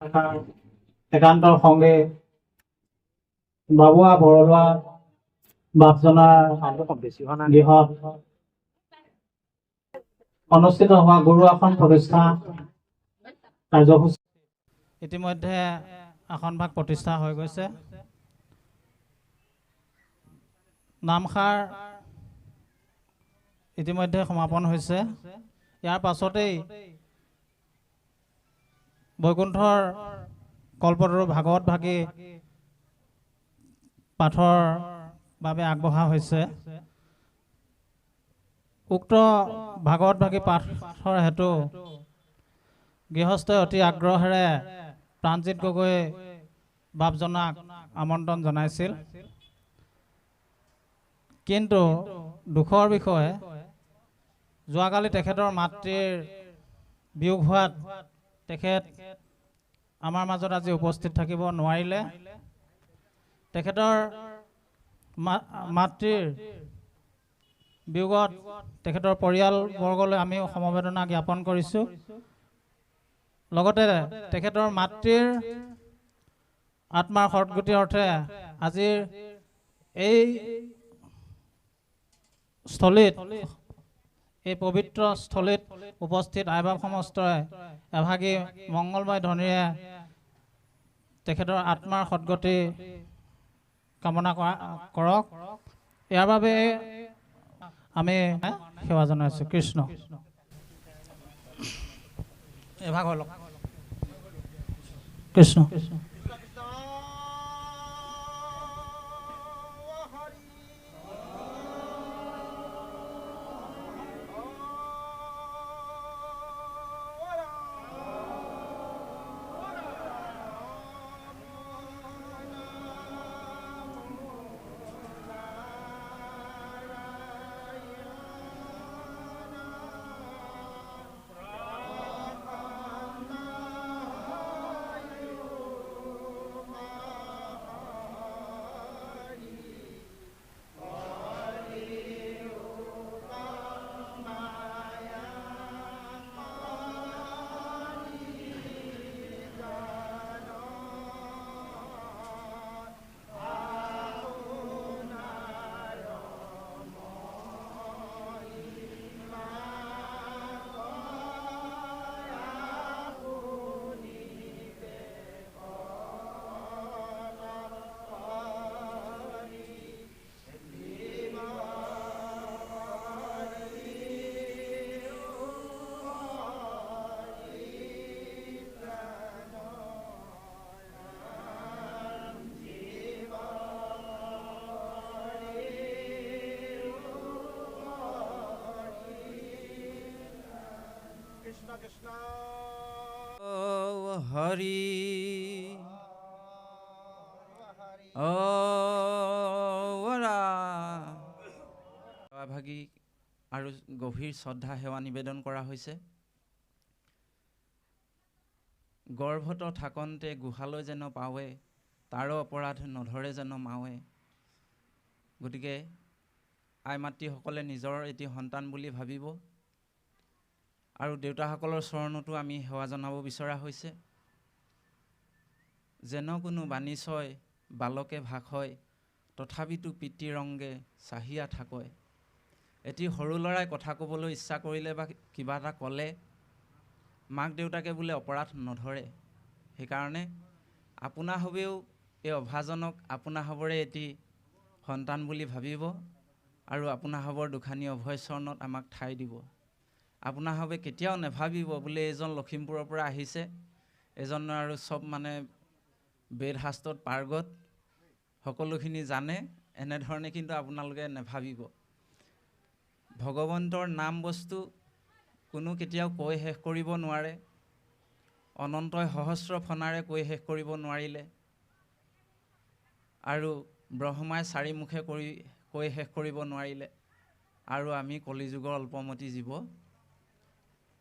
একান্তৰ সঙ্গে বাবুৱা বৰলোৱা বাপজনাৰ গৃহত অনুষ্ঠিত হোৱা গুৰু আসন প্ৰতিষ্ঠা কাৰ্যসূচী ইতিমধ্যে আসনভাগ প্ৰতিষ্ঠা হৈ গৈছে। নামষাৰ ইতিমধ্যে সমাপন হৈছে। ইয়াৰ পাছতেই বৈকুণ্ঠৰ কল্পতৰু ভাগৱত ভাগী পাঠৰ বাবে আগবঢ়া হৈছে। উক্ত ভাগৱত ভাগী পাঠৰ হেতু গৃহস্থই অতি আগ্ৰহেৰে প্ৰাণজিৎ গগৈ বাপজনাক আমন্ত্ৰণ জনাইছিল, কিন্তু দুখৰ বিষয়ে যোৱাকালি তেখেতৰ মাতৃৰ বিয়োগ হোৱাত তেখেত আমাৰ মাজত আজি উপস্থিত থাকিব নোৱাৰিলে। তেখেতৰ মাতৃৰ বিয়োগত তেখেতৰ পৰিয়ালবৰ্গলৈ আমি সমবেদনা জ্ঞাপন কৰিছোঁ। লগতে তেখেতৰ মাতৃৰ আত্মাৰ সদ্গতিৰ অৰ্থে আজিৰ এই স্থলীত, এই পবিত্ৰ স্থলীত উপস্থিত আইবাব সমস্তই এভাগী মংগলময় ধ্বনিৰে তেখেতৰ আত্মাৰ সদ্গতি কামনা কৰক। ইয়াৰ বাবে আমি সেৱা জনাইছোঁ। কৃষ্ণ এভাগ হ'ল কৃষ্ণ। হৰি ভাগী আৰু গভীৰ শ্ৰদ্ধা সেৱা নিবেদন কৰা হৈছে। গৰ্ভত থাকন্তে গুহালৈ যেন পাৱে, তাৰো অপৰাধ নধৰে যেন মাৱে। গতিকে আই মাতৃসকলে নিজৰ এটি সন্তান বুলি ভাবিব আৰু দেউতাসকলৰ চৰণতো আমি সেৱা জনাব বিচৰা হৈছে। যেন কোনো বাণীচয় বালকে ভাষয়, তথাপিতো পিতৃৰংগে চাহিয়া থাকয়। এটি সৰু ল'ৰাই কথা ক'বলৈ ইচ্ছা কৰিলে বা কিবা এটা ক'লে মাক দেউতাকে বোলে অপৰাধ নধৰে। সেইকাৰণে আপোনা হবেও এই অভাজনক আপোনা হবৰে এটি সন্তান বুলি ভাবিব আৰু আপোনা হবৰ দুখানি অভয় চৰণত আমাক ঠাই দিব। আপোনা হবে কেতিয়াও নেভাবিব বোলে এইজন লখিমপুৰৰ পৰা আহিছে, এজন আৰু চব মানে বেদ শাস্ত্ৰত পাৰ্গত, সকলোখিনি জানে, এনেধৰণে কিন্তু আপোনালোকে নেভাবিব। ভগৱন্তৰ নাম বস্তু কোনো কেতিয়াও কৈ শেষ কৰিব নোৱাৰে। অনন্তই সহস্ৰ ফণাৰে কৈ শেষ কৰিব নোৱাৰিলে আৰু ব্ৰহ্মাই চাৰিমুখে কৈ শেষ কৰিব নোৱাৰিলে। আৰু আমি কলিযুগৰ অল্পমতি জীৱ,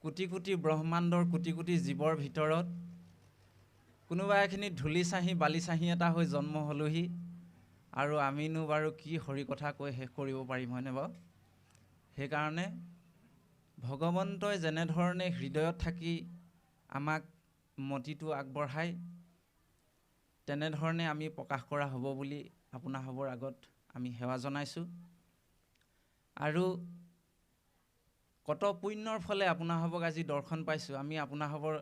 কোটি কোটি ব্ৰহ্মাণ্ডৰ কোটি কোটি জীৱৰ ভিতৰত কোনোবা এখিনি ধূলি চাহি বালি চাহি এটা হৈ জন্ম হলোহি, আৰু আমিনো বাৰু কি হৰি কথা কৈ শেষ কৰিব পাৰিম, হয়নে বাৰু? সেইকাৰণে ভগৱন্তই যেনেধৰণে হৃদয়ত থাকি আমাক মতিটো আগবঢ়াই তেনেধৰণে আমি প্ৰকাশ কৰা হ'ব বুলি আপোনাসৱৰ আগত আমি সেৱা জনাইছোঁ। আৰু কত পুণ্যৰ ফলে আপোনাসৱক আজি দৰ্শন পাইছোঁ। আমি আপোনাসৱৰ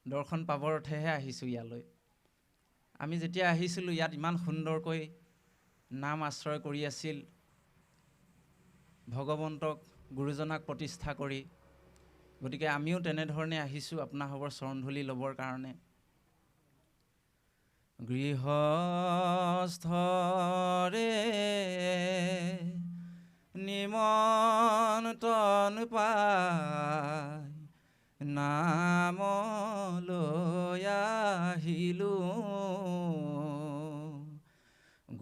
দৰ্শন পাবৰ অৰ্থেহে আহিছোঁ ইয়ালৈ। আমি যেতিয়া আহিছিলোঁ ইয়াত ইমান সুন্দৰকৈ নাম আশ্ৰয় কৰি আছিল, ভগৱন্তক গুৰুজনাক প্ৰতিষ্ঠা কৰি। গতিকে আমিও তেনেধৰণে আহিছোঁ আপোনাসৱৰ চৰণধূলি ল'বৰ কাৰণে। গৃহস্থৰে নিমন্ত্ৰণ পাই নামলৈ আহিলোঁ,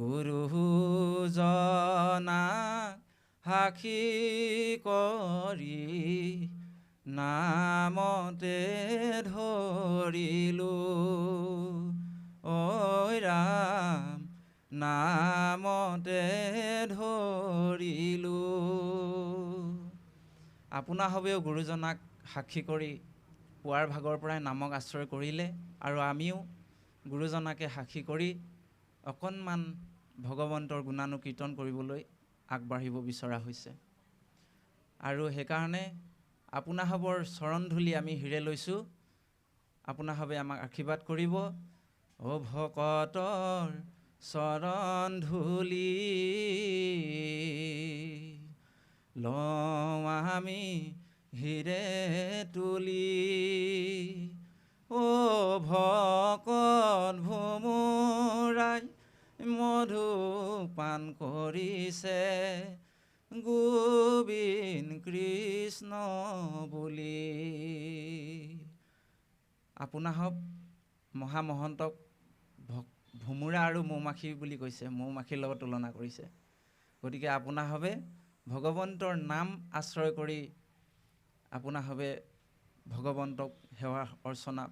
গুৰুজনাক সাক্ষী কৰি নামতে ধৰিলোঁ। ঐ ৰাম নামতে ধৰিলোঁ। আপোনাসৱেও গুৰুজনাক সাক্ষী কৰি পুৱাৰ ভাগৰ পৰাই নামক আশ্ৰয় কৰিলে, আৰু আমিও গুৰুজনাকে সাক্ষী কৰি অকণমান ভগৱন্তৰ গুণানুকীৰ্তন কৰিবলৈ আগবাঢ়িব বিচৰা হৈছে। আৰু সেইকাৰণে আপোনাসৱৰ চৰণধূলি আমি হিৰে লৈছোঁ। আপোনাসৱে আমাক আশীৰ্বাদ কৰিব। অ ভকতৰ চৰণধূলি লওঁ আমি হিৰে তুলি, অ ভকত ভোমোৰাই মধু পান কৰিছে, গোবিন্দ কৃষ্ণ বুলি। আপোনাসৱ মহামহন্তক ভোমোৰা আৰু মৌমাখি বুলি কৈছে, মৌমাখিৰ লগত তুলনা কৰিছে। গতিকে আপোনাসৱে ভগৱন্তৰ নাম আশ্ৰয় কৰি আপোনাসৱে ভগৱন্তক সেৱা অৰ্চনা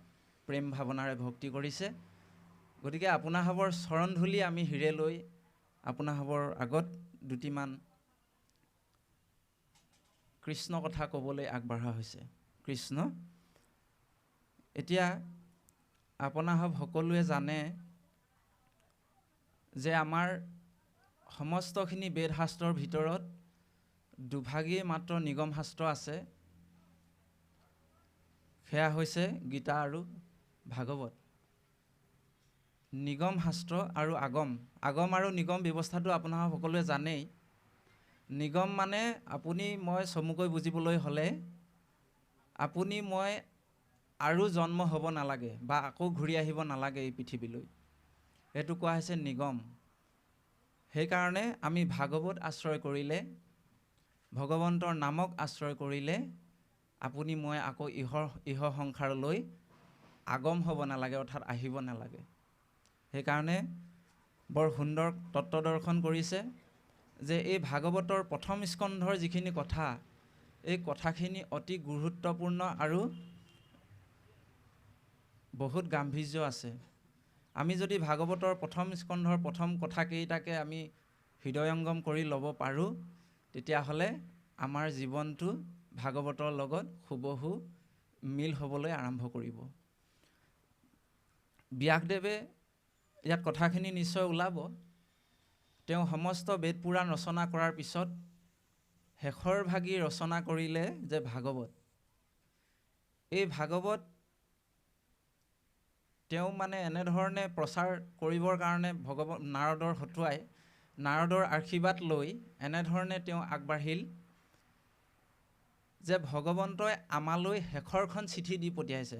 প্ৰেম ভাৱনাৰে ভক্তি কৰিছে। গতিকে আপোনাসৱৰ চৰণধূলি আমি হিৰে লৈ আপোনাসৱৰ আগত দুটিমান কৃষ্ণ কথা ক'বলৈ আগবঢ়া হৈছে। কৃষ্ণ, এতিয়া আপোনাসৱ সকলোৱে জানে যে আমাৰ সমস্তখিনি বেদ শাস্ত্ৰৰ ভিতৰত দুভাগেই মাত্ৰ নিগম শাস্ত্ৰ আছে, সেয়া হৈছে গীতা আৰু ভাগৱত। নিগম শাস্ত্ৰ আৰু আগম, আগম আৰু নিগম ব্যৱস্থাটো আপোনাসৱ সকলোৱে জানেই। নিগম মানে আপুনি মই চমুকৈ বুজিবলৈ হ'লে আপুনি মই আৰু জন্ম হ'ব নালাগে বা আকৌ ঘূৰি আহিব নালাগে এই পৃথিৱীলৈ, সেইটো কোৱা হৈছে নিগম। সেইকাৰণে আমি ভাগৱত আশ্ৰয় কৰিলে, ভগৱন্তৰ নামক আশ্ৰয় কৰিলে আপুনি মই আকৌ ইহ সংসাৰলৈ আগম হ'ব নালাগে, অৰ্থাৎ আহিব নালাগে। সেইকাৰণে বৰ সুন্দৰ তত্ত্ব দৰ্শন কৰিছে যে এই ভাগৱতৰ প্ৰথম স্কন্ধৰ যিখিনি কথা, এই কথাখিনি অতি গুৰুত্বপূৰ্ণ আৰু বহুত গাম্ভীৰ্য আছে। আমি যদি ভাগৱতৰ প্ৰথম স্কন্ধৰ প্ৰথম কথাকেইটাকে আমি হৃদয়ংগম কৰি ল'ব পাৰোঁ, তেতিয়াহ'লে আমাৰ জীৱনটো ভাগৱতৰ লগত হুবহু মিল হ'বলৈ আৰম্ভ কৰিব। ব্যাসদেৱে ইয়াত কথাখিনি নিশ্চয় ওলাব। তেওঁ সমস্ত বেদ পুৰাণ ৰচনা কৰাৰ পিছত শেষৰ ভাগি ৰচনা কৰিলে যে ভাগৱত। এই ভাগৱত তেওঁ মানে এনেধৰণে প্ৰচাৰ কৰিবৰ কাৰণে নাৰদৰ হতুৱাই, নাৰদৰ আশীৰ্বাদ লৈ এনেধৰণে তেওঁ আগবাঢ়িল যে ভগৱন্তই আমালৈ শেষৰখন চিঠি দি পঠিয়াইছে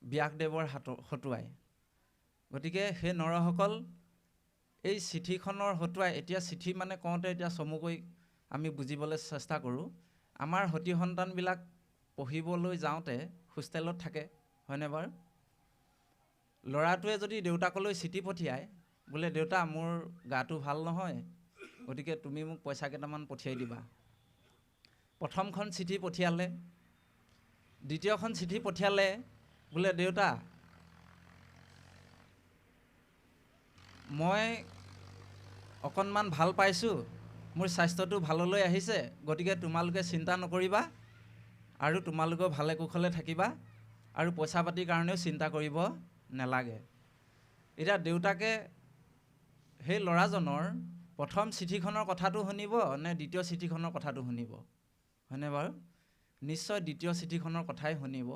ব্যাসদেৱৰ হতুৱাই। গতিকে সেই নৰসকল, এই চিঠিখনৰ হতুৱাই, এতিয়া চিঠি মানে কওঁতে এতিয়া চমুকৈ আমি বুজিবলৈ চেষ্টা কৰোঁ। আমাৰ সতি সন্তানবিলাক পঢ়িবলৈ যাওঁতে হোষ্টেলত থাকে, হয়নে বাৰু? ল'ৰাটোৱে যদি দেউতাকলৈ চিঠি পঠিয়ায়, বোলে দেউতা মোৰ গাটো ভাল নহয়, গতিকে তুমি মোক পইচা কেইটামান পঠিয়াই দিবা। প্ৰথমখন চিঠি পঠিয়ালে, দ্বিতীয়খন চিঠি পঠিয়ালে, বোলে দেউতা মই অকণমান ভাল পাইছোঁ, মোৰ স্বাস্থ্যটো ভাললৈ আহিছে, গতিকে তোমালোকে চিন্তা নকৰিবা আৰু তোমালোকেও ভালে কুশলে থাকিবা আৰু পইচা পাতিৰ কাৰণেও চিন্তা কৰিব নালাগে। এতিয়া দেউতাকে সেই ল'ৰাজনৰ প্ৰথম চিঠিখনৰ কথাটো শুনিব নে দ্বিতীয় চিঠিখনৰ কথাটো শুনিব? হয়নে বাৰু? নিশ্চয় দ্বিতীয় চিঠিখনৰ কথাই শুনিব।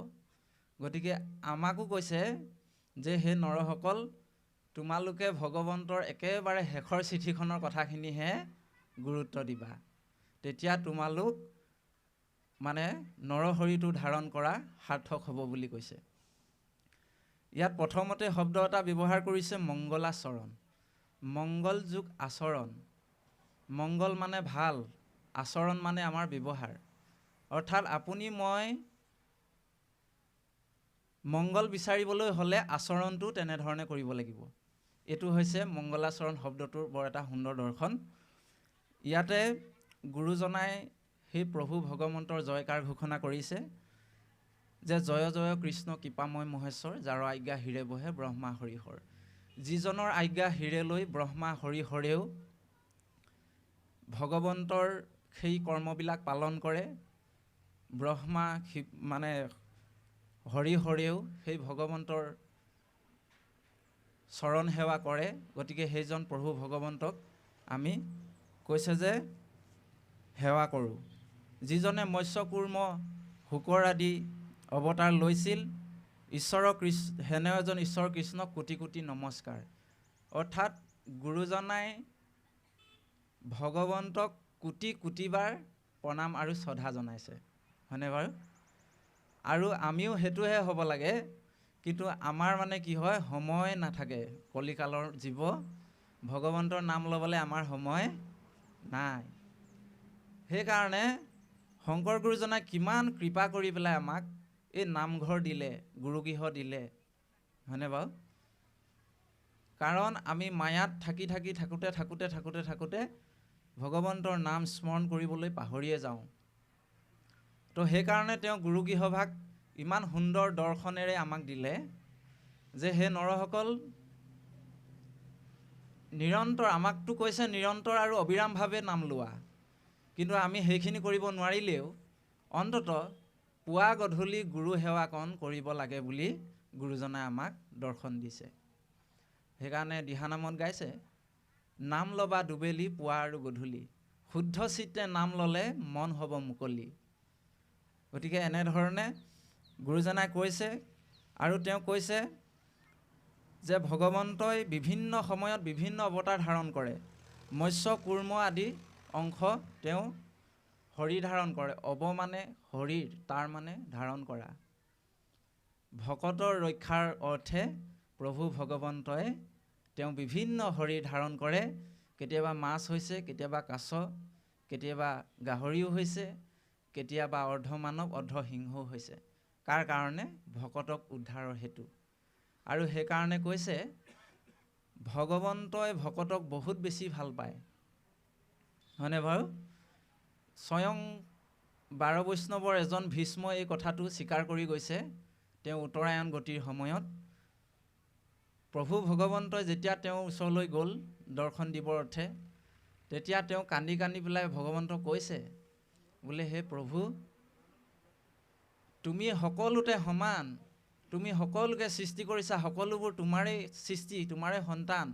গতিকে আমাকো কৈছে যে হে নৰসকল, তোমালোকে ভগৱন্তৰ একেবাৰে শেষৰ চিঠিখনৰ কথাখিনিহে গুৰুত্ব দিবা। তেতিয়া তোমালোক মানে নৰহৰিটো ধাৰণ কৰা সাৰ্থক হ'ব বুলি কৈছে। ইয়াত প্ৰথমতে শব্দ এটা ব্যৱহাৰ কৰিছে মংগলাচৰণ। মংগল যোগ আচৰণ। মংগল মানে ভাল, আচৰণ মানে আমাৰ ব্যৱহাৰ। অৰ্থাৎ আপুনি মই মংগল বিচাৰিবলৈ হ'লে আচৰণটো তেনেধৰণে কৰিব লাগিব। এইটো হৈছে মংগলাচৰণ শব্দটোৰ বৰ এটা সুন্দৰ দৰ্শন। ইয়াতে গুৰুজনাই সেই প্ৰভু ভগৱন্তৰ জয়কাৰ ঘোষণা কৰিছে যে জয় জয় কৃষ্ণ কৃপাময় মহেশ্বৰ, যাৰ আজ্ঞা হিৰে বহে ব্ৰহ্মা হৰিহৰ। যিজনৰ আজ্ঞা হিৰে লৈ ব্ৰহ্মা হৰিহৰেও ভগৱন্তৰ সেই কৰ্মবিলাক পালন কৰে, ব্ৰহ্মা মানে হৰিহৰেও সেই ভগৱন্তৰ চৰণ সেৱা কৰে। গতিকে সেইজন প্ৰভু ভগৱন্তক আমি কৈছে যে সেৱা কৰোঁ। যিজনে মৎস্য কুৰ্ম শুকৰ আদি অৱতাৰ লৈছিল, হেনে এজন ঈশ্বৰ কৃষ্ণক কোটি কোটি নমস্কাৰ। অৰ্থাৎ গুৰুজনাই ভগৱন্তক কোটি কোটিবাৰ প্ৰণাম আৰু শ্ৰদ্ধা জনাইছে। হয়নে বাৰু? আৰু আমিও সেইটোহে হ'ব লাগে, কিন্তু আমাৰ মানে কি হয়, সময় নাথাকে। কলিকালৰ জীৱ, ভগৱন্তৰ নাম ল'বলৈ আমাৰ সময় নাই। সেইকাৰণে শংকৰ গুৰুজনাই কিমান কৃপা কৰি পেলাই আমাক এই নামঘৰ দিলে, গুৰুগৃহ দিলে। হয়নে বাৰু? কাৰণ আমি মায়াত থাকোঁতে ভগৱন্তৰ নাম স্মৰণ কৰিবলৈ পাহৰিয়ে যাওঁ। তো সেইকাৰণে তেওঁ গুৰুগৃহভাগ ইমান সুন্দৰ দৰ্শনেৰে আমাক দিলে যে হে নৰসকল, নিৰন্তৰ, আমাকতো কৈছে নিৰন্তৰ আৰু অবিৰামভাৱে নাম লোৱা। কিন্তু আমি সেইখিনি কৰিব নোৱাৰিলেও অন্তত পুৱা গধূলি গুৰু সেৱাকণ কৰিব লাগে বুলি গুৰুজনাই আমাক দৰ্শন দিছে। সেইকাৰণে দিহানামত গাইছে, নাম ল'বা দুবেলি পুৱা আৰু গধূলি, শুদ্ধ চিত্তে নাম ল'লে মন হ'ব মুকলি। গতিকে এনেধৰণে গুৰুজনাই কৈছে। আৰু তেওঁ কৈছে যে ভগৱন্তই বিভিন্ন সময়ত বিভিন্ন অৱতাৰ ধাৰণ কৰে। মৎস্য কুৰ্ম আদি অংশ তেওঁ হৰি ধাৰণ কৰে। অৱ মানে হৰিৰ, তাৰ মানে ধাৰণ কৰা। ভকতৰ ৰক্ষাৰ অৰ্থে প্ৰভু ভগৱন্তই তেওঁ বিভিন্ন হৰি ধাৰণ কৰে। কেতিয়াবা মাছ হৈছে, কেতিয়াবা কাছ, কেতিয়াবা গাহৰিও হৈছে, কেতিয়াবা অৰ্ধমানৱ অৰ্ধসিংহও হৈছে। কাৰ কাৰণে? ভকতক উদ্ধাৰৰ হেতু। আৰু সেইকাৰণে কৈছে ভগৱন্তই ভকতক বহুত বেছি ভাল পায়। হয়নে বাৰু? স্বয়ং 12 বৈষ্ণৱৰ এজন ভীষ্মই এই কথাটো স্বীকাৰ কৰি গৈছে। তেওঁ উত্তৰায়ণ গতিৰ সময়ত প্ৰভু ভগৱন্তই যেতিয়া তেওঁৰ ওচৰলৈ গ'ল দৰ্শন দিবৰ অৰ্থে, তেতিয়া তেওঁ কান্দি কান্দি পেলাই ভগৱন্তক কৈছে বোলে, হে প্ৰভু, তুমি সকলোতে সমান, তুমি সকলোকে সৃষ্টি কৰিছা, সকলোবোৰ তোমাৰেই সৃষ্টি, তোমাৰে সন্তান।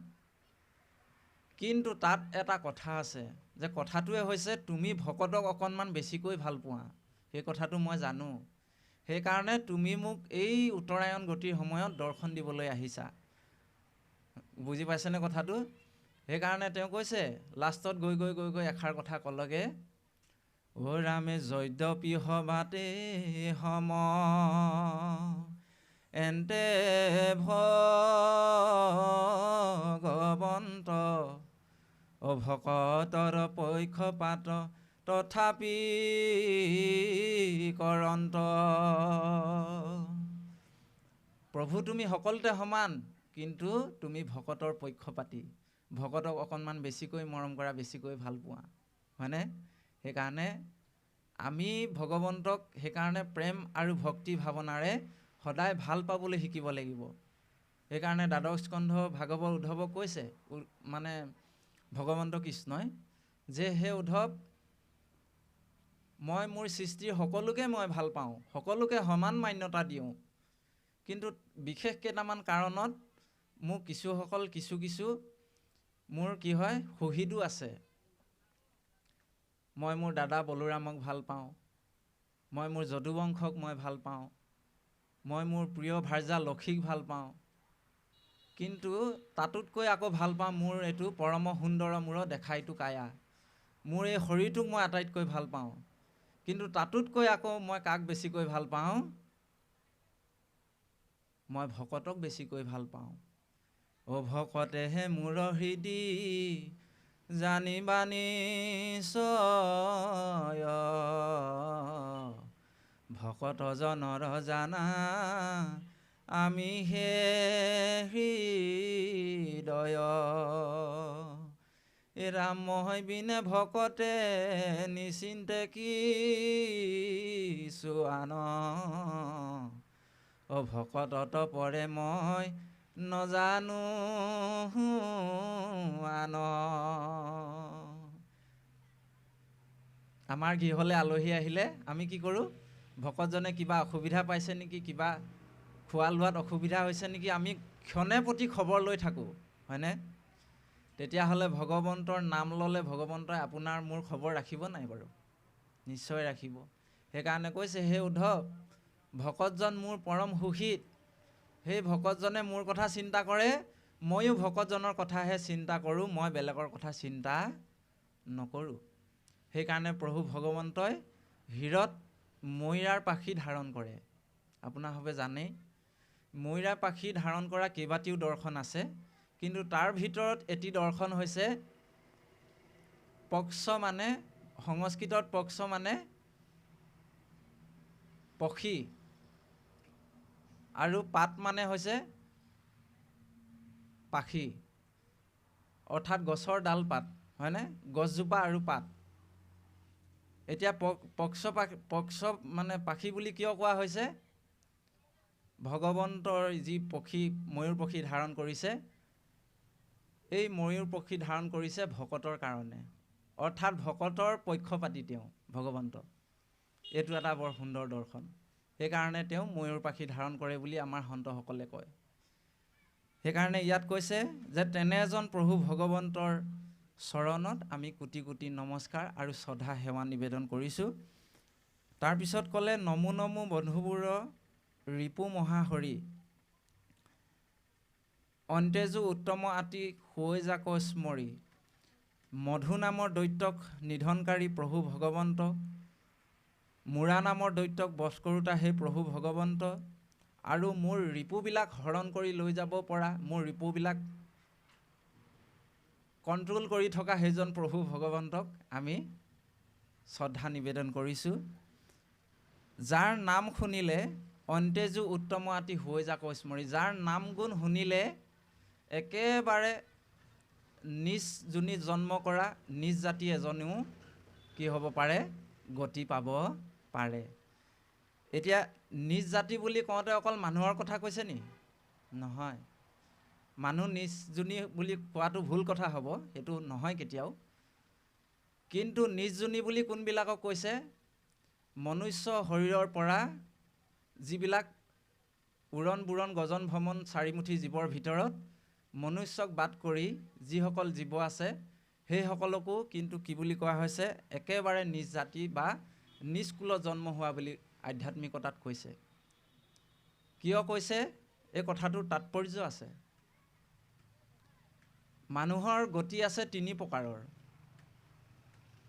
কিন্তু তাত এটা কথা আছে, যে কথাটোৱে হৈছে তুমি ভকতক অকণমান বেছিকৈ ভাল পোৱা। সেই কথাটো মই জানো। সেইকাৰণে তুমি মোক এই উত্তৰায়ণ গতিৰ সময়ত দৰ্শন দিবলৈ আহিছা। বুজি পাইছেনে কথাটো? সেইকাৰণে তেওঁ কৈছে, লাষ্টত গৈ এষাৰ কথা ক'লগে, অ ৰামে যদ্যপি সবাতে সম এন্তে ভগৱন্ত অভকতৰ পক্ষপাত তথাপি কৰন্ত। প্ৰভু তুমি সকলোতে সমান, কিন্তু তুমি ভকতৰ পক্ষপাতী। ভকতক অকণমান বেছিকৈ মৰম কৰা, বেছিকৈ ভাল পোৱা। হয়নে? সেইকাৰণে আমি ভগৱন্তক সেইকাৰণে প্ৰেম আৰু ভক্তি ভাৱনাৰে সদায় ভাল পাবলৈ শিকিব লাগিব। সেইকাৰণে দ্বাদশ স্কন্ধ ভাগৱত উদ্ধৱক কৈছে, মানে ভগৱন্ত কৃষ্ণই, যে হে উদ্ধৱ, মই মোৰ সৃষ্টিৰ সকলোকে মই ভাল পাওঁ, সকলোকে সমান মান্যতা দিওঁ, কিন্তু বিশেষ কেইটামান কাৰণত মোক কিছুসকল কিছু মোৰ কি হয় শহীদো আছে। মই মোৰ দাদা বলোৰামক ভাল পাওঁ, মই মোৰ যদুবংশক মই ভাল পাওঁ, মই মোৰ প্ৰিয় ভাৰ্যা লক্ষীক ভাল পাওঁ, কিন্তু তাতোতকৈ আকৌ ভাল পাওঁ মোৰ এইটো পৰম সুন্দৰ মূৰ দেখাইটো কায়া, মোৰ এই শৰীৰটোক মই আটাইতকৈ ভাল পাওঁ। কিন্তু তাতোতকৈ আকৌ মই কাক বেছিকৈ ভাল পাওঁ? মই ভকতক বেছিকৈ ভাল পাওঁ। অ ভকতেহে মোৰ হৃদি জানিবা নিশ্চয়, ভকত জনৰ জানা আমি হে হৃদয়। এ ৰাম মই বিনে ভকতে নিচিন্তে কিছু আন, অ ভকতত পৰে মই নজানো আন। আমাৰ গৃহলৈ আলহী আহিলে আমি কি কৰোঁ? ভকতজনে কিবা অসুবিধা পাইছে নেকি, কিবা খোৱা লোৱাত অসুবিধা হৈছে নেকি, আমি ক্ষণে প্ৰতি খবৰ লৈ থাকোঁ, হয়নে? তেতিয়াহ'লে ভগৱন্তৰ নাম ল'লে ভগৱন্তই আপোনাৰ মোৰ খবৰ ৰাখিব নাই বাৰু? নিশ্চয় ৰাখিব। সেইকাৰণে কৈছে, হে উদ্ধৱ, ভকতজন মোৰ পৰম সুখীত, সেই ভকতজনে মোৰ কথা চিন্তা কৰে, ময়ো ভকতজনৰ কথাহে চিন্তা কৰোঁ, মই বেলেগৰ কথা চিন্তা নকৰোঁ। সেইকাৰণে প্ৰভু ভগৱন্তই হীৰত ময়ৰাৰ পাখি ধাৰণ কৰে। আপোনালোকে জানেই, ময়ৰাৰ পাখি ধাৰণ কৰা কেইবাটিও দৰ্শন আছে, কিন্তু তাৰ ভিতৰত এটি দৰ্শন হৈছে পক্ষ, মানে সংস্কৃতত পক্ষ মানে পক্ষী, আৰু পাত মানে হৈছে পাখি, অৰ্থাৎ গছৰ ডাল পাত, হয়নে? গছজোপা আৰু পাত। এতিয়া পক্ষ মানে পাখি বুলি কিয় কোৱা হৈছে? ভগৱন্তৰ যি পক্ষী ময়ূৰ পক্ষী ধাৰণ কৰিছে, এই ময়ূৰ পক্ষী ধাৰণ কৰিছে ভকতৰ কাৰণে, অৰ্থাৎ ভকতৰ পক্ষপাতি তেওঁ ভগৱন্ত। এইটো এটা বৰ সুন্দৰ দৰ্শন। সেইকাৰণে তেওঁ ময়ূৰ পাখি ধাৰণ কৰে বুলি আমাৰ সন্তসকলে কয়। সেইকাৰণে ইয়াত কৈছে যে তেনে এজন প্ৰভু ভগৱন্তৰ চৰণত আমি কোটি কোটি নমস্কাৰ আৰু শ্ৰদ্ধা সেৱা নিবেদন কৰিছোঁ। তাৰপিছত ক'লে, নমো নমো বন্ধুবোৰ ৰিপু মহাহৰি, অন্তেজু উত্তম আতি হৈ যাক স্মৰি, মধু নামৰ দৈত্যক নিধনকাৰী প্ৰভু ভগৱন্ত, মূৰা নামৰ দৈত্যক বধ কৰোঁতা সেই প্ৰভু ভগৱন্ত, আৰু মোৰ ৰিপুবিলাক হৰণ কৰি লৈ যাব পৰা, মোৰ ৰিপুবিলাক কণ্ট্ৰল কৰি থকা সেইজন প্ৰভু ভগৱন্তক আমি শ্ৰদ্ধা নিবেদন কৰিছোঁ। যাৰ নাম শুনিলে অন্তেজু উত্তম আতি হৈ যাক স্মৰি, যাৰ নাম গুণ শুনিলে একেবাৰে নিজ যোনিত জন্ম কৰা নিজ জাতি এজনেও কি হ'ব পাৰে? গতি পাব পাৰে। এতিয়া নিজ জাতি বুলি কওঁতে অকল মানুহৰ কথা কৈছে নি? নহয়। মানুহ নিজ যোনি বুলি কোৱাটো ভুল কথা হ'ব, সেইটো নহয় কেতিয়াও। কিন্তু নিজ যোনি বুলি কোনবিলাকক কৈছে? মনুষ্য শৰীৰৰ পৰা যিবিলাক উৰণ বুৰণ গজন ভ্ৰমণ চাৰিমুঠি জীৱৰ ভিতৰত মনুষ্যক বাদ কৰি যিসকল জীৱ আছে, সেইসকলকো কিন্তু কি বুলি কোৱা হৈছে? একেবাৰে নিজ জাতি বা নিজ কুলত জন্ম হোৱা বুলি আধ্যাত্মিকতাত কৈছে। কিয় কৈছে? এই কথাটোৰ তাৎপৰ্য আছে। মানুহৰ গতি আছে তিনি প্ৰকাৰৰ: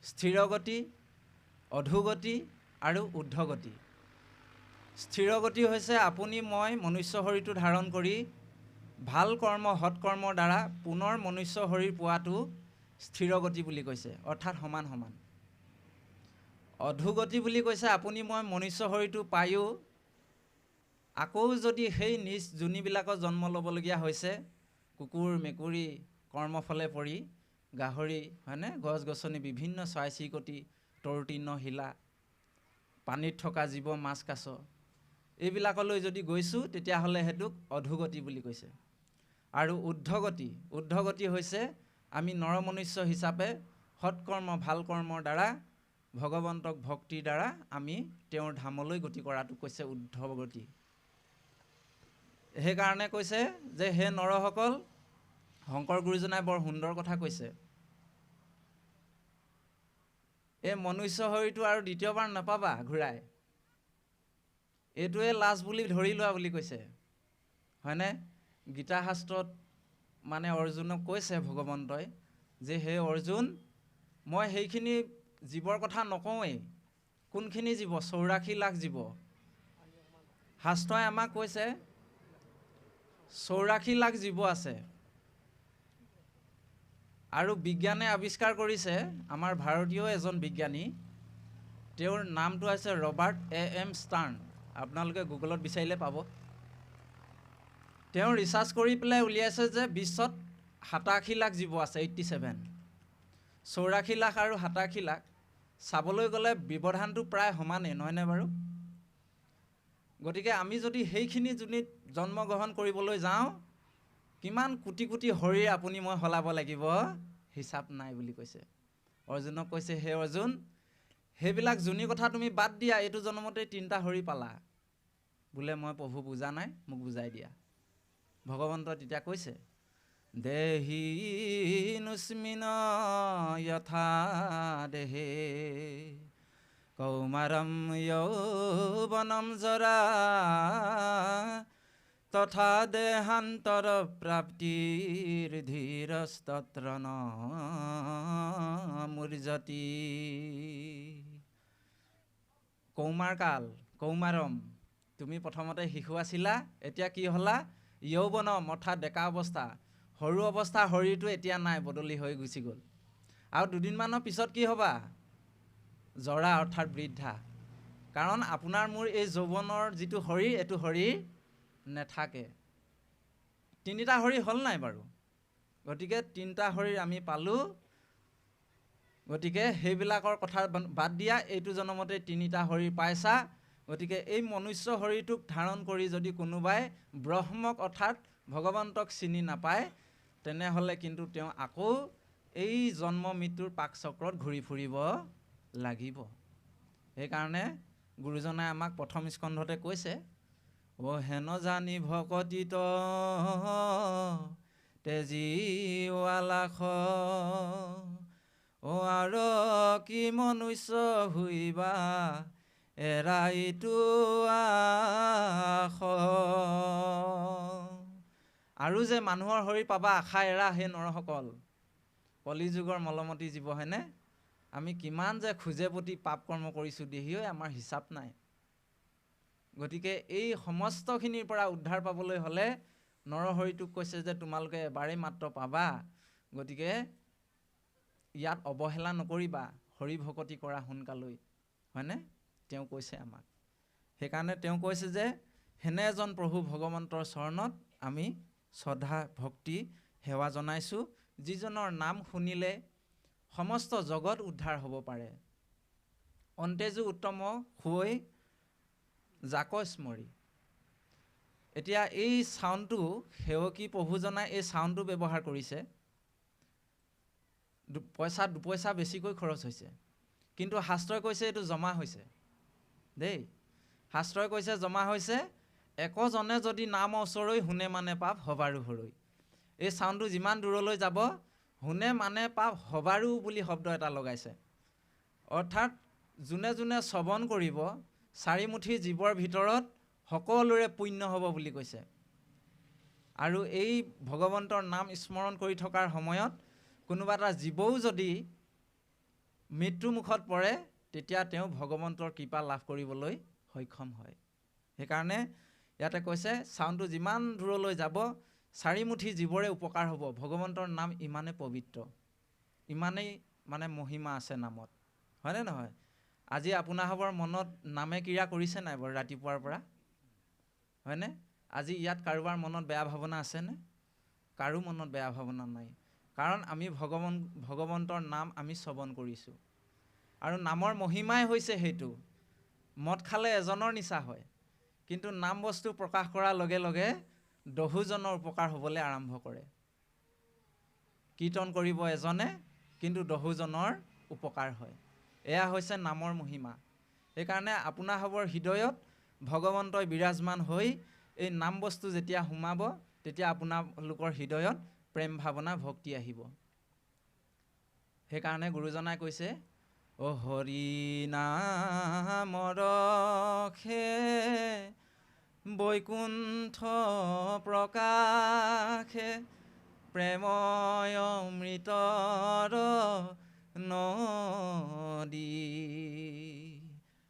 স্থিৰ গতি, অধোগতি আৰু ঊৰ্ধ্বগতি। স্থিৰ গতি হৈছে আপুনি মই মনুষ্য শৰীৰটো ধাৰণ কৰি ভাল কৰ্ম সৎকৰ্মৰ দ্বাৰা পুনৰ মনুষ্য শৰীৰ পোৱাটো স্থিৰ গতি বুলি কৈছে, অৰ্থাৎ সমান সমান। অধোগতি বুলি কৈছে আপুনি মই মনুষ্য শৰীৰটো পায়ো আকৌ যদি সেই নিজ যোনিবিলাকৰ জন্ম ল'বলগীয়া হৈছে, কুকুৰ মেকুৰী কৰ্মফলে পৰি, গাহৰি, হয়নে, গছ গছনি বিভিন্ন চৰাই চিৰিকটি, তৰুতৃণ শিলা, পানীত থকা জীৱ মাছ কাছ, এইবিলাকলৈ যদি গৈছোঁ তেতিয়াহ'লে সেইটোক অধোগতি বুলি কৈছে। আৰু ঊৰ্ধ্বগতি হৈছে আমি নৰমনুষ্য হিচাপে সৎকৰ্ম ভাল কৰ্মৰ দ্বাৰা ভগৱন্তক ভক্তিৰ দ্বাৰা আমি তেওঁৰ ধামলৈ গতি কৰাটো কৈছে ঊৰ্ধ্বগতি। সেইকাৰণে কৈছে যে হে নৰসকল, শংকৰ গুৰুজনাই বৰ সুন্দৰ কথা কৈছে, এই মনুষ্য শৰীৰটো আৰু দ্বিতীয়বাৰ নাপাবা ঘূৰাই, এইটোৱে লাজ বুলি ধৰি লোৱা বুলি কৈছে, হয়নে? গীতা শাস্ত্ৰত মানে অৰ্জুনক কৈছে ভগৱন্তই যে হে অৰ্জুন, মই সেইখিনি জীৱৰ কথা নকওঁৱেই। কোনখিনি জীৱ? 84 লাখ জীৱ। শাস্ত্ৰই আমাক কৈছে 84 লাখ জীৱ আছে। আৰু বিজ্ঞানে আৱিষ্কাৰ কৰিছে, আমাৰ ভাৰতীয় এজন বিজ্ঞানী, তেওঁৰ নামটো হৈছে ৰবাৰ্ট এম ষ্টাৰ্ণ। আপোনালোকে গুগলত বিচাৰিলে পাব। তেওঁ ৰিচাৰ্চ কৰি পেলাই উলিয়াইছে যে বিশ্বত 87 লাখ জীৱ আছে, 87। 84 লাখ আৰু 87 লাখ চাবলৈ গ'লে ব্যৱধানটো প্ৰায় সমানেই, নহয়নে বাৰু? গতিকে আমি যদি সেইখিনি যোনিত জন্মগ্ৰহণ কৰিবলৈ যাওঁ, কিমান কোটি কোটি শৰীৰ আপুনি মই সলাব লাগিব, হিচাপ নাই বুলি কৈছে। অৰ্জুনক কৈছে হে অৰ্জুন, সেইবিলাক যোনি কথা তুমি বাদ দিয়া, এইটো জন্মতেই 3টা শৰীৰ পালা। বোলে মই প্ৰভু বুজা নাই, মোক বুজাই দিয়া। ভগৱন্তই তেতিয়া কৈছে দেহি নুস্মিন যথা দেহে কৌমাৰম যৌৱনম জৰা তথা দেহান্তৰ প্ৰাপ্তিৰ ধীৰস্তত্ৰ ন মূৰ্জতি। কৌমাৰকাল, কৌমাৰম, তুমি প্ৰথমতে শিশু আছিলা, এতিয়া কি হ'লা? যৌৱনম অৰ্থাৎ ডেকা অৱস্থা। সৰু অৱস্থা শৰীৰটো এতিয়া নাই, বদলি হৈ গুচি গ'ল। আৰু দুদিনমানৰ পিছত কি হ'বা? জৰা অৰ্থাৎ বৃদ্ধা। কাৰণ আপোনাৰ মোৰ এই যৌৱনৰ যিটো শৰীৰ, এইটো শৰীৰ নেথাকে। 3টা শৰীৰ হ'ল নাই বাৰু? গতিকে 3টা শৰীৰ আমি পালোঁ। গতিকে সেইবিলাকৰ কথা বাদ দিয়া, এইটো জন্মতে 3টা শৰীৰ পাইছা। গতিকে এই মনুষ্য শৰীৰটোক ধাৰণ কৰি যদি কোনোবাই ব্ৰহ্মক অৰ্থাৎ ভগৱন্তক চিনি নাপায়, তেনেহ'লে কিন্তু তেওঁ আকৌ এই জন্ম মৃত্যুৰ পাকচক্ৰত ঘূৰি ফুৰিব লাগিব। সেইকাৰণে গুৰুজনাই আমাক প্ৰথম স্কন্ধতে কৈছে, অ হেন জানি ভকতিত তেজীৱালাখ, অ আৰ কি মনুষ্য হুইবা এৰাইটো আশ। আৰু যে মানুহৰ শৰীৰ পাবা আশা এৰা হে নৰসকল। কলিযুগৰ মলমতী জীৱ, হয়নে? আমি কিমান যে খোজে প্ৰতি পাপ কৰ্ম কৰিছোঁ দেহি ঐ, আমাৰ হিচাপ নাই। গতিকে এই সমস্তখিনিৰ পৰা উদ্ধাৰ পাবলৈ হ'লে নৰহৰিটোক কৈছে যে তোমালোকে এবাৰেই মাত্ৰ পাবা। গতিকে ইয়াত অৱহেলা নকৰিবা, হৰি ভকতি কৰা সোনকালৈ, হয়নে? তেওঁ কৈছে আমাক। সেইকাৰণে তেওঁ কৈছে যে হেনে এজন প্ৰভু ভগৱন্তৰ চৰণত আমি শ্ৰদ্ধা ভক্তি সেৱা জনাইছোঁ, যিজনৰ নাম শুনিলে সমস্ত জগত উদ্ধাৰ হ'ব পাৰে। অন্তেজু উত্তম হৈ জাক স্মৰি। এতিয়া এই চাউণ্ডটো সেৱকী প্ৰভুজনাই এই চাউণ্ডটো ব্যৱহাৰ কৰিছে, দুপইচা বেছিকৈ খৰচ হৈছে। কিন্তু শাস্ত্ৰই কৈছে এইটো জমা হৈছে দেই। শাস্ত্ৰই কৈছে জমা হৈছে, একজনে যদি নাম ওচৰৈ শুনে মানে পাপ হবাৰু হৰৈ। এই চাউণ্ডটো যিমান দূৰলৈ যাব, শুনে মানে পাপ হবাৰু বুলি শব্দ এটা লগাইছে। অৰ্থাৎ যোনে যোনে শ্ৰৱণ কৰিব, 4 মুঠি জীৱৰ ভিতৰত সকলোৰে পুণ্য হ'ব বুলি কৈছে। আৰু এই ভগৱন্তৰ নাম স্মৰণ কৰি থকাৰ সময়ত কোনোবা এটা জীৱও যদি মৃত্যুমুখত পৰে, তেতিয়া তেওঁ ভগৱন্তৰ কৃপা লাভ কৰিবলৈ সক্ষম হয়। সেইকাৰণে ইয়াতে কৈছে চাউণ্ডটো যিমান দূৰলৈ যাব, 4 মুঠি জীৱৰে উপকাৰ হ'ব। ভগৱন্তৰ নাম ইমানেই পবিত্ৰ, ইমানেই মানে মহিমা আছে নামত, হয়নে নহয়? আজি আপোনাসৱৰ মনত নামে ক্ৰিয়া কৰিছে নাই বাৰু ৰাতিপুৱাৰ পৰা, হয়নে? আজি ইয়াত কাৰোবাৰ মনত বেয়া ভাৱনা আছেনে? কাৰো মনত বেয়া ভাৱনা নাই। কাৰণ আমি ভগৱন্তৰ নাম আমি শ্ৰৱণ কৰিছোঁ। আৰু নামৰ মহিমাই হৈছে সেইটো। মদ খালে এজনৰ নিচা হয়, কিন্তু নাম বস্তু প্ৰকাশ কৰাৰ লগে লগে 10জনৰ উপকাৰ হ'বলৈ আৰম্ভ কৰে। কীৰ্তন কৰিব এজনে, কিন্তু 10জনৰ উপকাৰ হয়। এয়া হৈছে নামৰ মহিমা। সেইকাৰণে আপোনাসৱৰ হৃদয়ত ভগৱন্তই বিৰাজমান হৈ এই নাম বস্তু যেতিয়া সোমাব তেতিয়া আপোনালোকৰ হৃদয়ত প্ৰেম ভাৱনা ভক্তি আহিব। সেইকাৰণে গুৰুজনাই কৈছে, অ হৰি নাম ৰখে বৈকুণ্ঠ প্ৰকাশে প্ৰেময় অমৃতৰ নদী।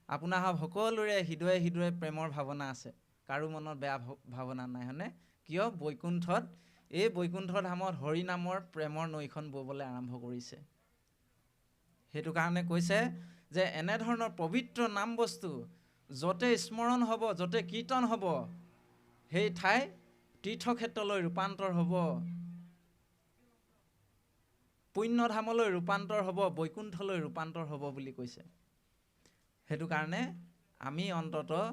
আপোনাৰ সকলোৰে হৃদয়ে হৃদয়ে প্ৰেমৰ ভাৱনা আছে, কাৰো মনত বেয়া ভাৱনা নাই, হয়নে? কিয়? বৈকুণ্ঠত, এই বৈকুণ্ঠ ধামত হৰি নামৰ প্ৰেমৰ নৈখন ববলৈ আৰম্ভ কৰিছে। সেইটো কাৰণে কৈছে যে এনেধৰণৰ পবিত্ৰ নাম বস্তু য'তে স্মৰণ হ'ব, য'তে কীৰ্তন হ'ব, সেই ঠাই তীৰ্থক্ষেত্ৰলৈ ৰূপান্তৰ হ'ব, পুণ্যধামলৈ ৰূপান্তৰ হ'ব, বৈকুণ্ঠলৈ ৰূপান্তৰ হ'ব বুলি কৈছে। সেইটো কাৰণে আমি অন্ততঃ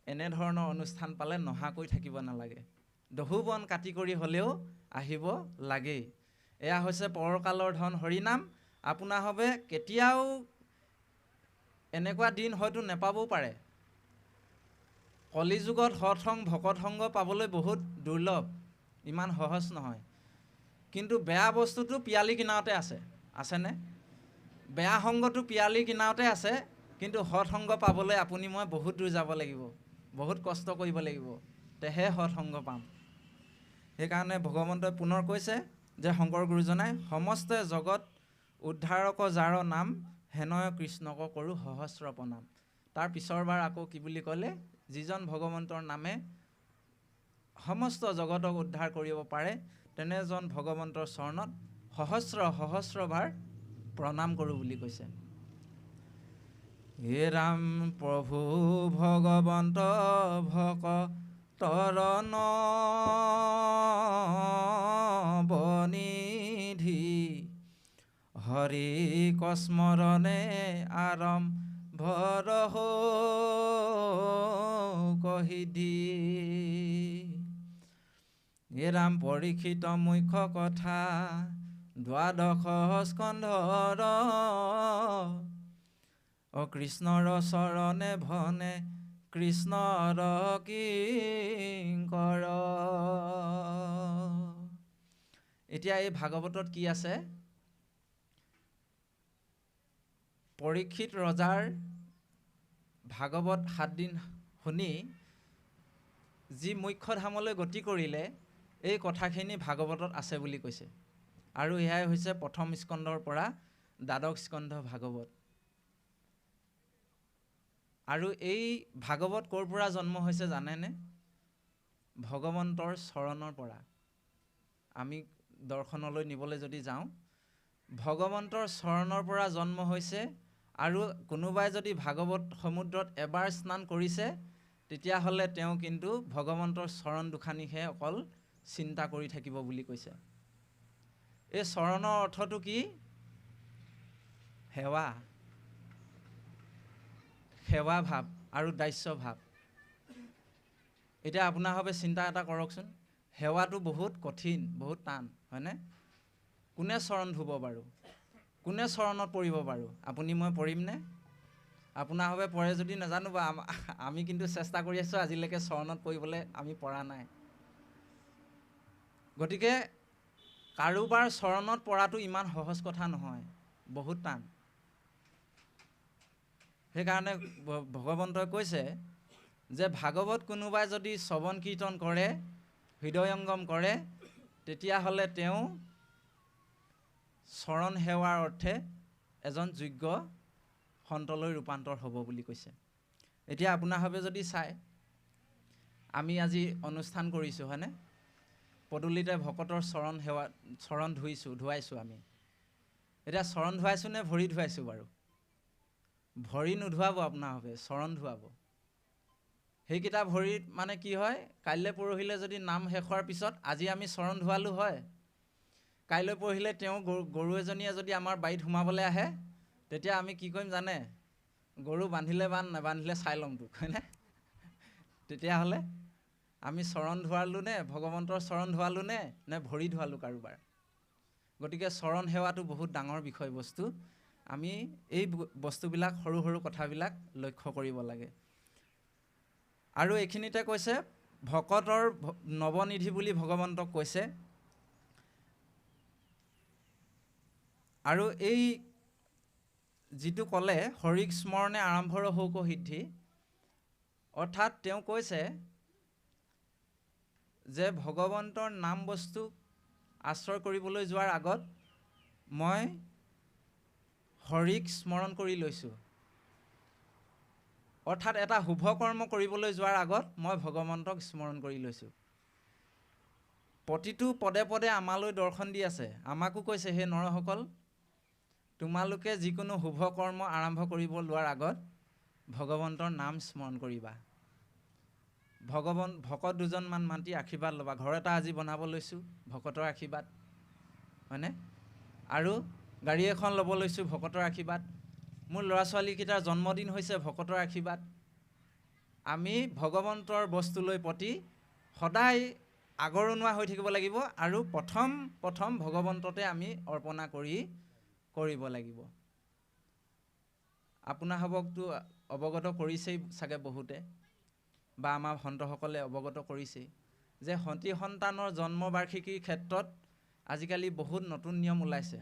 এনেধৰণৰ অনুষ্ঠান পালে নহাকৈ থাকিব নালাগে, দহুবন কাটি কৰি হ'লেও আহিব লাগেই। এয়া হৈছে পৰকালৰ ধন হৰিনাম। আপোনাৰ হবে কেতিয়াও এনেকুৱা দিন হয়তো নেপাবও পাৰে। কলিযুগত সৎসংগ ভকত সংগ পাবলৈ বহুত দুৰ্লভ, ইমান সহজ নহয়। কিন্তু বেয়া বস্তুটো পিয়ালি কিনাৰতে আছে, আছেনে? বেয়া সংগটো পিয়ালি কিনাৰতে আছে, কিন্তু সৎসংগ পাবলৈ আপুনি মই বহুত দূৰ যাব লাগিব, বহুত কষ্ট কৰিব লাগিব, তেহে সৎসংগ পাম। সেইকাৰণে ভগৱন্তই পুনৰ কৈছে যে শংকৰ গুৰুজনাই সমস্ত জগত উদ্ধাৰক যাৰ নাম হেনয় কৃষ্ণক কৰোঁ সহস্ৰ প্ৰণাম। তাৰ পিছৰবাৰ আকৌ কি বুলি ক'লে? যিজন ভগৱন্তৰ নামে সমস্ত জগতক উদ্ধাৰ কৰিব পাৰে তেনেজন ভগৱন্তৰ চৰণত সহস্ৰ সহস্ৰবাৰ প্ৰণাম কৰোঁ বুলি কৈছে। হে ৰাম প্ৰভু ভগৱন্ত ভকতৰ নৱনিধি হৰি কস্মৰণে আৰম্ভৰ কহিধি। হে ৰাম পৰীক্ষিত মুখ্য কথা দ্বাদশ স্কন্ধৰ অ কৃষ্ণৰ চৰণে ভনে কৃষ্ণৰ কিংকৰ। এতিয়া এই ভাগৱতত কি আছে? পৰীক্ষিত ৰজাৰ ভাগৱত 7 দিন শুনি যি মুখ্য ধামলৈ গতি কৰিলে, এই কথাখিনি ভাগৱতত আছে বুলি কৈছে। আৰু এয়াই হৈছে প্ৰথম স্কন্ধৰ পৰা দ্বাদশ স্কন্ধ ভাগৱত। আৰু এই ভাগৱত ক'ৰ পৰা জন্ম হৈছে জানেনে? ভগৱন্তৰ চৰণৰ পৰা। আমি দৰ্শনলৈ নিবলৈ যদি যাওঁ, ভগৱন্তৰ চৰণৰ পৰা জন্ম হৈছে। আৰু কোনোবাই যদি ভাগৱত সমুদ্ৰত এবাৰ স্নান কৰিছে, তেতিয়াহ'লে তেওঁ কিন্তু ভগৱন্তৰ চৰণ দুখানিহে অকল চিন্তা কৰি থাকিব বুলি কৈছে। এই চৰণৰ অৰ্থটো কি? সেৱা, সেৱা ভাৱ আৰু দাস্য ভাৱ। এতিয়া আপোনাৰ বাবে চিন্তা এটা কৰকচোন, সেৱাটো বহুত কঠিন, বহুত টান, হয়নে? কোনে চৰণ ধুব বাৰু? কোনে চৰণত পৰিব বাৰু? আপুনি মই পৰিমনে? আপোনাৰ বাবে পৰে যদি নাজানো বা আমি কিন্তু চেষ্টা কৰি আছোঁ, আজিলৈকে চৰণত পৰিবলৈ আমি পৰা নাই। গতিকে কাৰোবাৰ চৰণত পৰাটো ইমান সহজ কথা নহয়, বহুত টান। সেইকাৰণে ভগৱন্তই কৈছে যে ভাগৱত কোনোবাই যদি শ্ৰৱণ কীৰ্তন কৰে, হৃদয়ংগম কৰে, তেতিয়াহ'লে তেওঁ চৰণ সেৱাৰ অৰ্থে এজন যোগ্য সন্তলৈ ৰূপান্তৰ হ'ব বুলি কৈছে। এতিয়া আপোনাৰ ভাৱে যদি চাই, আমি আজি অনুষ্ঠান কৰিছোঁ, হয়নে? পদূলিতে ভকতৰ চৰণ ধুৱাইছোঁ আমি। এতিয়া চৰণ ধুৱাইছোঁ নে ভৰি ধুৱাইছোঁ বাৰু? ভৰি নোধুৱাব আপোনাৰ ভাৱে, চৰণ ধুৱাব। সেইকেইটা ভৰিত মানে কি হয়, কাইলৈ পৰহিলৈ যদি নাম শেষ হোৱাৰ পিছত আজি আমি চৰণ ধুৱালোঁ হয়, কাইলৈ পৰহিলৈ তেওঁ গৰু এজনীয়ে যদি আমাৰ বাৰীত সোমাবলৈ আহে, তেতিয়া আমি কি কৰিম জানে? গৰু বান্ধিলে বান্ধ, নেবান্ধিলে চাই ল'ম তোক, হয়নে? তেতিয়াহ'লে আমি চৰণ ধুৱালোঁ নে, ভগৱন্তৰ চৰণ ধুৱালোঁ নে ভৰি ধুৱালোঁ কাৰোবাৰ? গতিকে চৰণ সেৱাটো বহুত ডাঙৰ বিষয়বস্তু। আমি এই বস্তুবিলাক, সৰু সৰু কথাবিলাক লক্ষ্য কৰিব লাগে। আৰু এইখিনিতে কৈছে ভকতৰ নৱনিধি বুলি ভগৱন্তক কৈছে। আৰু এই যিটো ক'লে হৰিক স্মৰণে আৰম্ভৰ হৌক সিদ্ধি, অৰ্থাৎ তেওঁ কৈছে যে ভগৱন্তৰ নাম বস্তু আশ্ৰয় কৰিবলৈ যোৱাৰ আগত মই হৰিক স্মৰণ কৰি লৈছোঁ। অৰ্থাৎ এটা শুভ কৰ্ম কৰিবলৈ যোৱাৰ আগত মই ভগৱন্তক স্মৰণ কৰি লৈছোঁ। প্ৰতিটো পদে পদে আমালৈ দৰ্শন দি আছে। আমাকো কৈছে, হে নৰসকল, তোমালোকে যিকোনো শুভ কৰ্ম আৰম্ভ কৰিব লোৱাৰ আগত ভগৱন্তৰ নাম স্মৰণ কৰিবা। ভকত দুজনমান মাতি আশীৰ্বাদ ল'বা। ঘৰ এটা আজি বনাব লৈছোঁ, ভকতৰ আশীৰ্বাদ, হয়নে? আৰু গাড়ী এখন ল'ব লৈছোঁ, ভকতৰ আশীৰ্বাদ। মোৰ ল'ৰা ছোৱালীকেইটাৰ জন্মদিন হৈছে, ভকতৰ আশীৰ্বাদ। আমি ভগৱন্তৰ বস্তুলৈ প্ৰতি সদায় আগৰণুৱা হৈ থাকিব লাগিব আৰু প্ৰথম ভগৱন্ততে আমি অৰ্পণা কৰিব লাগিব। আপোনাসৱকতো অৱগত কৰিছেই চাগে বহুতে, বা আমাৰ সন্তসকলে অৱগত কৰিছেই যে সতী সন্তানৰ জন্মবাৰ্ষিকীৰ ক্ষেত্ৰত আজিকালি বহুত নতুন নিয়ম ওলাইছে।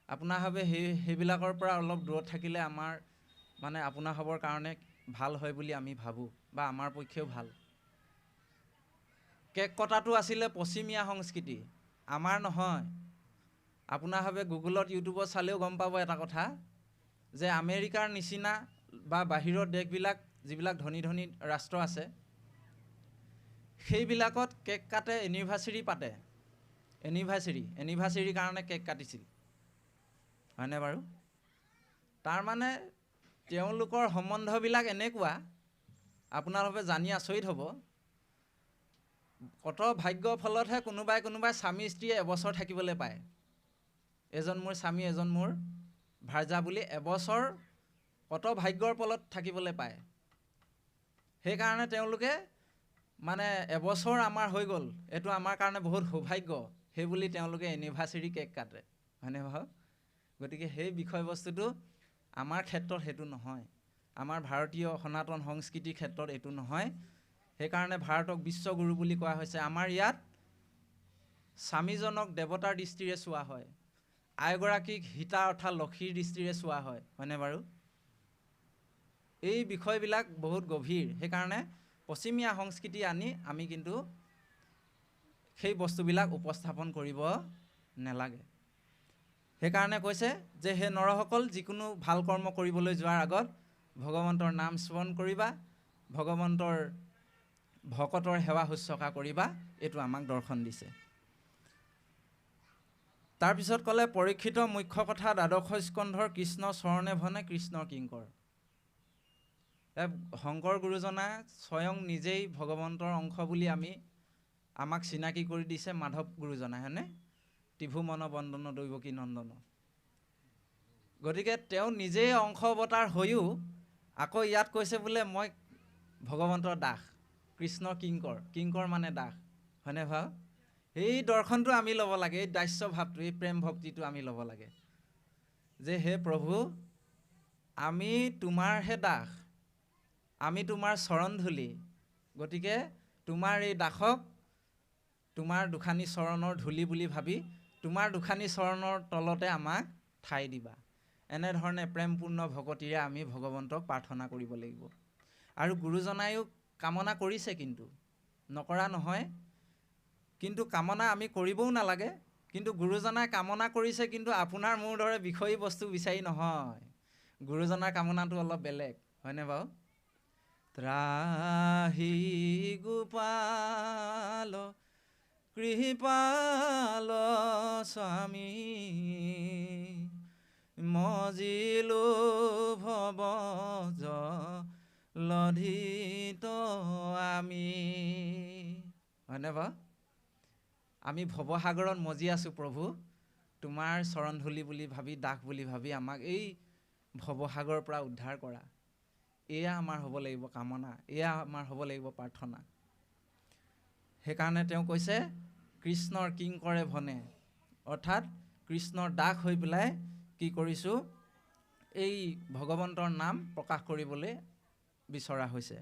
আপোনাসৱে সেইবিলাকৰ পৰা অলপ দূৰত থাকিলে আমাৰ মানে আপোনাসৱৰ কাৰণে ভাল হয় বুলি আমি ভাবোঁ, বা আমাৰ পক্ষেও ভাল। কেক কটাটো আছিলে পশ্চিমীয়া সংস্কৃতি, আমাৰ নহয়। আপোনাসৱে গুগলত ইউটিউবত চালেও গম পাব এটা কথা, যে আমেৰিকাৰ নিচিনা বা বাহিৰৰ দেশবিলাক যিবিলাক ধনী ধনী ৰাষ্ট্ৰ আছে, সেইবিলাকত কেক কাটে, এনিভাৰ্চাৰী পাতে। এনিভাৰ্চাৰীৰ কাৰণে কেক কাটিছিল, হয়নে বাৰু? তাৰমানে তেওঁলোকৰ সম্বন্ধবিলাক এনেকুৱা, আপোনালোকে জানি আচৰিত হ'ব। কত ভাগ্যৰ ফলতহে কোনোবাই স্বামী স্ত্ৰীয়ে এবছৰ থাকিবলৈ পায়। এজন মোৰ স্বামী, এজন মোৰ ভাৰ্যা বুলি এবছৰ কত ভাগ্যৰ ফলত থাকিবলৈ পায়। সেইকাৰণে তেওঁলোকে মানে এবছৰ আমাৰ হৈ গ'ল, এইটো আমাৰ কাৰণে বহুত সৌভাগ্য, সেই বুলি তেওঁলোকে এনিভাৰ্চাৰী কেক কাটে, হয়নে বাৰু? গতিকে সেই বিষয়বস্তুটো আমাৰ ক্ষেত্ৰত সেইটো নহয়। আমাৰ ভাৰতীয় সনাতন সংস্কৃতিৰ ক্ষেত্ৰত এইটো নহয়। সেইকাৰণে ভাৰতক বিশ্বগুৰু বুলি কোৱা হৈছে। আমাৰ ইয়াত স্বামীজনক দেৱতাৰ দৃষ্টিৰে চোৱা হয়, আইগৰাকীক সীতা অৰ্থাৎ লক্ষীৰ দৃষ্টিৰে চোৱা হয়, হয়নে বাৰু? এই বিষয়বিলাক বহুত গভীৰ। সেইকাৰণে পশ্চিমীয়া সংস্কৃতি আনি আমি কিন্তু সেই বস্তুবিলাক উপস্থাপন কৰিব নালাগে। সেইকাৰণে কৈছে যে হে নৰসকল, যিকোনো ভাল কৰ্ম কৰিবলৈ যোৱাৰ আগত ভগৱন্তৰ নাম স্মৰণ কৰিবা, ভগৱন্তৰ ভকতৰ সেৱা শুশ্ৰূষা কৰিবা। এইটো আমাক দৰ্শন দিছে। তাৰপিছত ক'লে পৰীক্ষিত মুখ্য কথা দ্বাদশ স্কন্ধৰ কৃষ্ণ চৰণে ভনে কৃষ্ণৰ কিংকৰ। শংকৰ গুৰুজনা স্বয়ং নিজেই ভগৱন্তৰ অংশ বুলি আমাক চিনাকি কৰি দিছে মাধৱ গুৰুজনাই, হয়নে? ত্ৰিভুৱন বন্দন দৈৱকী নন্দন। গতিকে তেওঁ নিজেই অংশ অৱতাৰ হৈও আকৌ ইয়াত কৈছে বোলে মই ভগৱন্তৰ দাস, কৃষ্ণৰ কিংকৰ। কিংকৰ মানে দাস, হয়নে ভাও? এই দৰ্শনটো আমি ল'ব লাগে, এই দাস্য ভাৱটো, এই প্ৰেম ভক্তিটো আমি ল'ব লাগে যে হে প্ৰভু, আমি তোমাৰহে দাস, আমি তোমাৰ চৰণ ধূলি। গতিকে তোমাৰ এই দাসক তোমাৰ দুখানি চৰণৰ ধূলি বুলি ভাবি তোমাৰ দুখানি চৰণৰ তলতে আমাক ঠাই দিবা। এনেধৰণে প্ৰেমপূৰ্ণ ভকতিৰে আমি ভগৱন্তক প্ৰাৰ্থনা কৰিব লাগিব। আৰু গুৰুজনায়ো কামনা কৰিছে, কিন্তু নকৰা নহয়। কিন্তু কামনা আমি কৰিবও নালাগে। কিন্তু গুৰুজনাই কামনা কৰিছে, কিন্তু আপোনাৰ মোৰ দৰে বিষয়ী বস্তু বিচাৰি নহয়। গুৰুজনাৰ কামনাটো অলপ বেলেগ, হয়নে বাৰু? ত্ৰাহি গোপাল কৃপাল স্বামী, মজিলো ভৱ লধিত আমি, হয়নে বাৰু? আমি ভৱসাগৰত মজি আছোঁ প্ৰভু, তোমাৰ চৰণ ধূলি বুলি ভাবি, দাস বুলি ভাবি আমাক এই ভৱসাগৰৰ পৰা উদ্ধাৰ কৰা। এয়া আমাৰ হ'ব লাগিব কামনা, এয়া আমাৰ হ'ব লাগিব প্ৰাৰ্থনা। সেইকাৰণে তেওঁ কৈছে কৃষ্ণৰ কিংকৰে ভনে, অৰ্থাৎ কৃষ্ণৰ দাস হৈ পেলাই কি কৰিছোঁ, এই ভগৱন্তৰ নাম প্ৰকাশ কৰিবলৈ বিচৰা হৈছে।